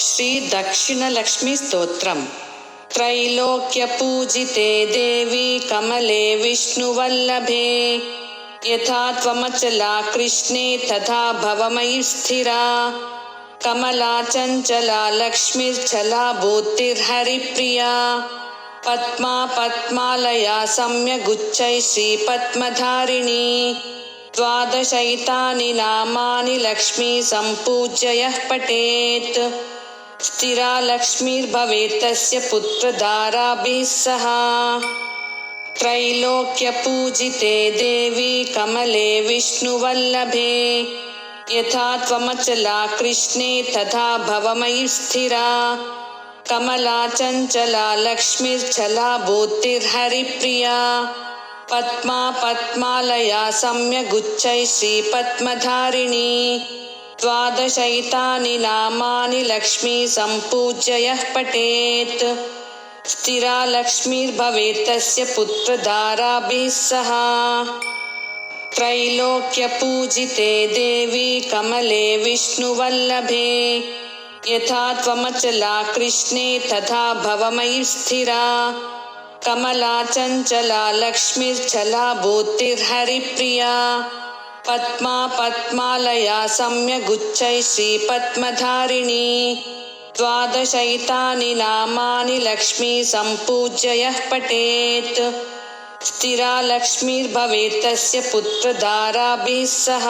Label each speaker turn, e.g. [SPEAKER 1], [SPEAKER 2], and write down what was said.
[SPEAKER 1] ಶ್ರೀ ದಕ್ಷಿಣಲಕ್ಷ್ಮೀ ಸ್ತೋತ್ರಂ. ತ್ರೈಲೋಕ್ಯಪೂಜಿತೆ ದೇವಿ ಕಮಲೆ ವಿಷ್ಣುವಲ್ಲಭೆ, ಯಥಾ ತ್ವಮಚಲಾ ಕೃಷ್ಣೇ ತಥಾ ಭವಮಯಿ ಸ್ಥಿರಾ. ಕಮಲಾ ಚಂಚಲಾ ಲಕ್ಷ್ಮೀರ್ಛಲಾ ಭೂತಿರ್ಹರಿಪ್ರಿಯಾ, ಪದ್ಮಾ ಪದ್ಮಾಲಯಾ ಸಮ್ಯಗುಚ್ಛೈ ಶ್ರೀಪದ್ಮಧಾರಿಣೀ. ದ್ವಾದಶೈತಾನಿ ನಾಮಾನಿ ಲಕ್ಷ್ಮೀ ಸಂಪೂಜ್ಯ ಯಃ ಪಠೇತ್, ಸ್ಥಿರಾ ಲಕ್ಷ್ಮೀರ್ಭವೇತ್ ತಸ್ಯ ಪುತ್ರಧಾರಾಭಿಃ ಸಹ. ತ್ರೈಲೋಕ್ಯಪೂಜಿತೆ ದೇವಿ ಕಮಲೆ ವಿಷ್ಣುವಲ್ಲಭೆ, ಯಥಾ ತ್ವಮಚಲಾ ಕೃಷ್ಣೇ ತಥಾ ಭವಮಯಿ ಸ್ಥಿರಾ. ಕಮಲಾ ಚಂಚಲಾ ಲಕ್ಷ್ಮೀರ್ಛಲಾ ಭೂತಿರ್ಹರಿಪ್ರಿಯಾ, ಪದ್ಮಾ ಪದ್ಮಾಲಯಾ ಸಮ್ಯಗುಚ್ಛೈ ಶ್ರೀಪದ್ಮಧಾರಿಣೀ. ದ್ವಾದಶೈತಾನಿ ನಾಮಾನಿ ಲಕ್ಷ್ಮೀ ಸಂಪೂಜ್ಯ ಯಃ ಪಠೇತ್, ಸ್ಥಿರಾ ಲಕ್ಷ್ಮೀರ್ಭವೇತ್ ತಸ್ಯ ಪುತ್ರಧಾರಾಭಿಃ ಸಹ. ತ್ರೈಲೋಕ್ಯಪೂಜಿತೆ ದೇವಿ ಕಮಲೆ ವಿಷ್ಣುವಲ್ಲಭೆ, ಯಥಾ ತ್ವಮಚಲಾ ಕೃಷ್ಣೇ ತಥಾ ಭವಮಯಿ ಸ್ಥಿರಾ. ಕಮಲಾ ಚಂಚಲಾ ಲಕ್ಷ್ಮೀರ್ಛಲಾ ಭೂತಿರ್ಹರಿಪ್ರಿಯಾ, ಪದ್ಮಾ ಪದ್ಮಾಲಯಾ ಸಮ್ಯಗುಚ್ಛೈ ಶ್ರೀಪದ್ಮಧಾರಿಣೀ. ದ್ವಾದಶೈತಾನಿ ನಾಮಾನಿ ಲಕ್ಷ್ಮೀ ಸಂಪೂಜ್ಯ ಯಃ ಪಠೇತ್, ಸ್ಥಿರಾ ಲಕ್ಷ್ಮೀರ್ಭವೇತ್ ತಸ್ಯ ಪುತ್ರಧಾರಾಭಿಃ ಸಹ.